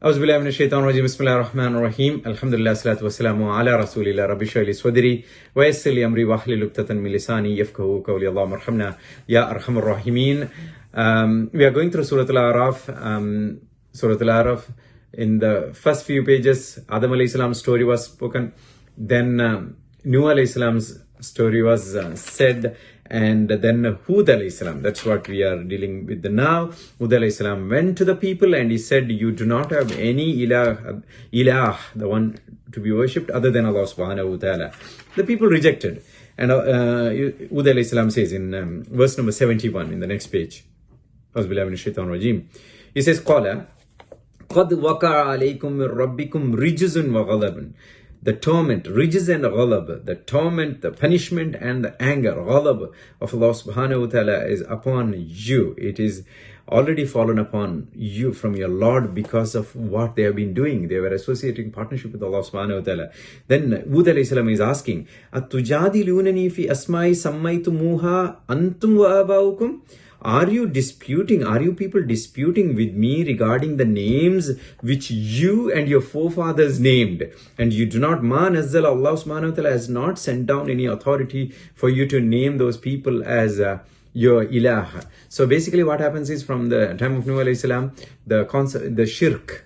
أعوذ بالله من الشيطان الرجيم بسم الله الرحمن الرحيم الحمد لله والصلاة والسلام على رسول الله رب اشرح لي صدري ويسر لي أمري واحلل عقدة من لساني يفقهوا قولي اللهم ارحمنا يا أرحم الراحمين. We are going through Surah Al A'raf. Surah Al A'raf, in the first few pages, Adam alayhi salam's story was spoken. Then Nuh alayhi salam's story was said, and then Hud alayhi salam, that's what we are dealing with now. Hud alayhi salam went to the people and he said, you do not have any ilah, the one to be worshipped other than Allah subhanahu wa ta'ala. The people rejected. And Hud alayhi salam says in verse number 71 in the next page, he says, قَالَ قَدْ وَقَعَ عَلَيْكُمْ مِنْ رَبِّكُمْ رِجْزٌ وَغَضَبٌ. The torment, rijz and ghalab, the torment, the punishment and the anger, ghalab of Allah subhanahu wa ta'ala is upon you. It is already fallen upon you from your Lord because of what they have been doing. They were associating partnership with Allah subhanahu wa ta'ala. Then Hud alayhi salam is asking, أَتُجَادِلُونَنِي فِي أَسْمَاءِ سَمَّيْتُمُوهَا أَنْتُمْ وَآبَاؤُكُمْ. Are you people disputing with me regarding the names which you and your forefathers named? And you do not, Allah subhanahu wa ta'ala has not sent down any authority for you to name those people as your ilah. So basically what happens is, from the time of Nuh alayhi salam, the shirk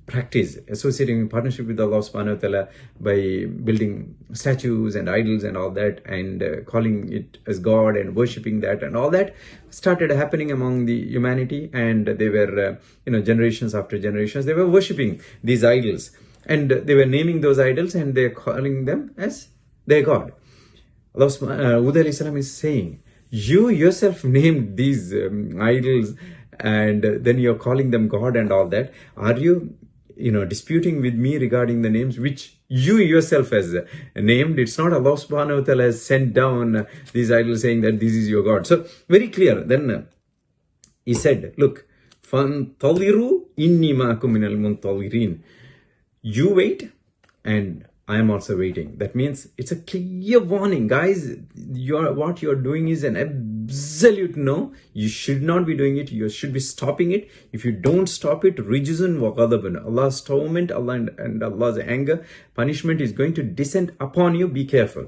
practice, associating partnership with Allah subhanahu wa ta'ala by building statues and idols and all that, and calling it as God and worshipping that and all that, started happening among the humanity. And they were generations after generations, they were worshipping these idols, and they were naming those idols and they're calling them as their God. Hud alayhi salam is saying, you yourself named these idols, and then you're calling them God and all that. Are you disputing with me regarding the names which you yourself has named? It's not Allah subhanahu wa ta'ala has sent down these idols saying that this is your God. So very clear. Then he said, look, فَانْتَظِرُوا إِنِّي مَعَكُمْ مِنَ الْمُنْتَظِرِينَ. You wait and I am also waiting. That means it's a clear warning, guys. What you're doing is an absolute no. You should not be doing it. You should be stopping it. If you don't stop it, rijzun wa ghadabun, Allah's torment, Allah and Allah's anger, punishment is going to descend upon you. Be careful.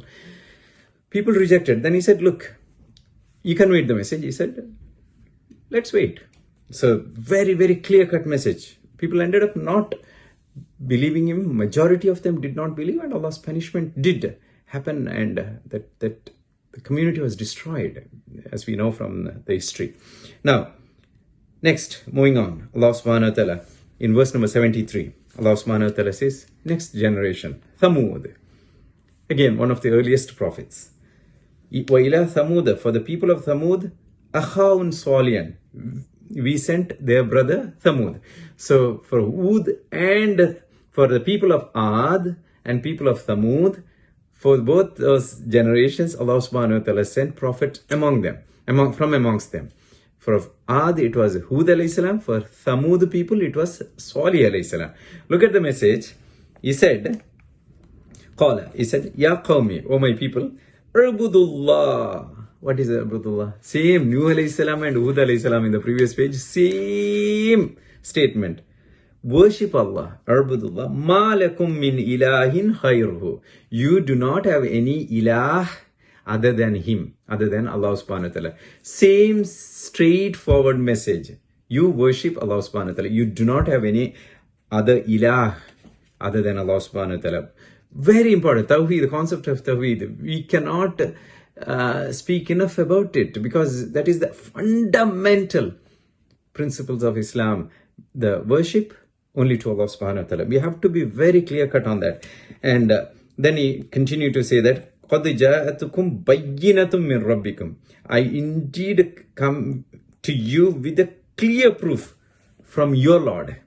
People rejected. Then he said, look, you conveyed the message. He said, let's wait. So very, very clear-cut message. People ended up not believing him. Majority of them did not believe, and Allah's punishment did happen, and that the community was destroyed, as we know from the history. Now, next, moving on, Allah subhanahu wa ta'ala, in verse number 73, Allah subhanahu wa ta'ala says, next generation, Thamud. Again, one of the earliest prophets. وَإِلَى ثَمُودَ. For the people of Thamud, أَخَاٌ صَالِحًا. We sent their brother Thamud. So for Hud and for the people of Ad and people of Thamud, for both those generations, Allah subhanahu wa ta'ala sent prophets among them, from amongst them. For Ad, it was Hud alayhi salam. For Thamud people, it was Salih alayhi salam. Look at the message. He said, Ya qawmi, O my people, Ubudullah. What is Abdullah? Same, Nuh alayhi salam and Hud alayhi salam in the previous page, same statement. Worship Allah, Arbudullah, ma lakum min ilahin khayruhu. You do not have any ilah other than him, other than Allah subhanahu wa ta'ala. Same straightforward message. You worship Allah subhanahu wa ta'ala. You do not have any other ilah other than Allah subhanahu wa ta'ala. Very important. Tawheed, the concept of Tawheed. We cannot speak enough about it, because that is the fundamental principles of Islam. The worship only to Allah subhanahu wa ta'ala. We have to be very clear cut on that. And then he continued to say that قَدْ جَاءَتُكُمْ بَيِّنَةٌ مِّن رَبِّكُمْ. I indeed come to you with a clear proof from your Lord.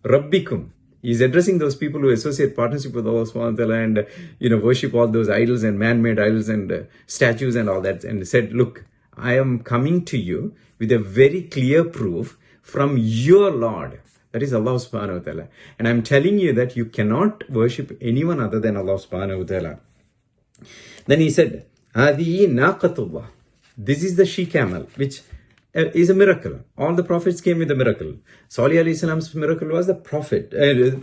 Rabbikum. He's addressing those people who associate partnership with Allah subhanahu wa ta'ala and worship all those idols and man-made idols and statues and all that, and said, look, I am coming to you with a very clear proof from your Lord, that is Allah subhanahu wa ta'ala, and I'm telling you that you cannot worship anyone other than Allah subhanahu wa ta'ala. Then he said, هذه ناقة الله. This is the she camel which is a miracle. All the prophets came with a miracle. Salih alayhi salam's miracle was the prophet.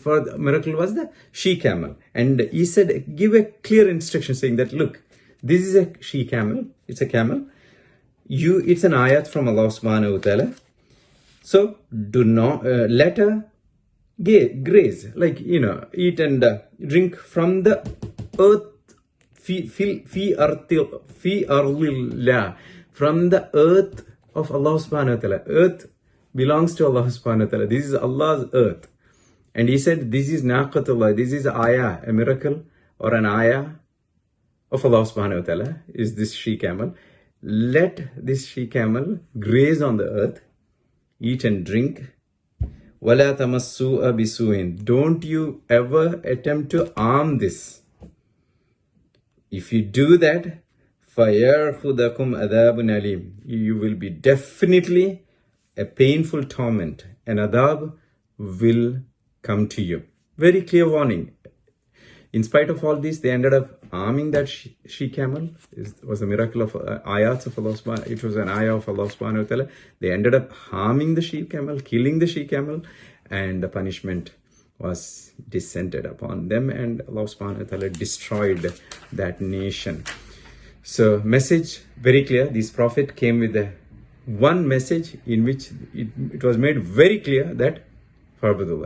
For the miracle was the she camel. And he said, give a clear instruction saying that, look, this is a she camel. It's a camel. It's an ayat from Allah subhanahu wa ta'ala. So do not let her graze, like, eat and drink from the earth, fi ardillah, from the earth of Allah subhanahu wa ta'ala. Earth belongs to Allah subhanahu wa ta'ala. This is Allah's earth. And he said, this is naqatullah, this is ayah, a miracle or an ayah of Allah subhanahu wa ta'ala, is this she camel. Let this she camel graze on the earth, eat and drink. وَلَا تَمَسُّوءَ بِسُوءٍ. Don't you ever attempt to harm this. If you do that, فَيَرْخُدَكُمْ أَذَابٌ أَلِيمٌ. You will be definitely a painful torment. An adab will come to you. Very clear warning. In spite of all this, they ended up harming that she camel. It was a miracle of ayats of Allah subhanahu. It was an ayah of Allah subhanahu wa ta'ala. They ended up harming the she camel, killing the she camel, and the punishment was descended upon them, and Allah subhanahu wa ta'ala destroyed that nation. So message very clear. This prophet came with one message in which it was made very clear that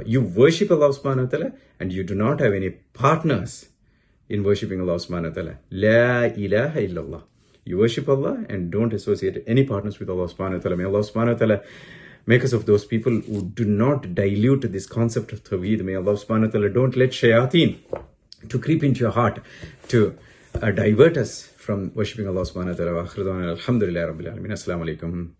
you worship Allah subhanahu wa ta'ala and you do not have any partners in worshipping Allah subhanahu wa ta'ala. La ilaha illallah. You worship Allah and don't associate any partners with Allah subhanahu wa ta'ala. May Allah subhanahu wa ta'ala make us of those people who do not dilute this concept of Tawheed. May Allah subhanahu wa ta'ala don't let shayateen to creep into your heart to divert us from worshipping Allah subhanahu wa ta'ala. Wa akhiru da'wana alhamdulillahi rabbil alamin. Assalamu alaikum.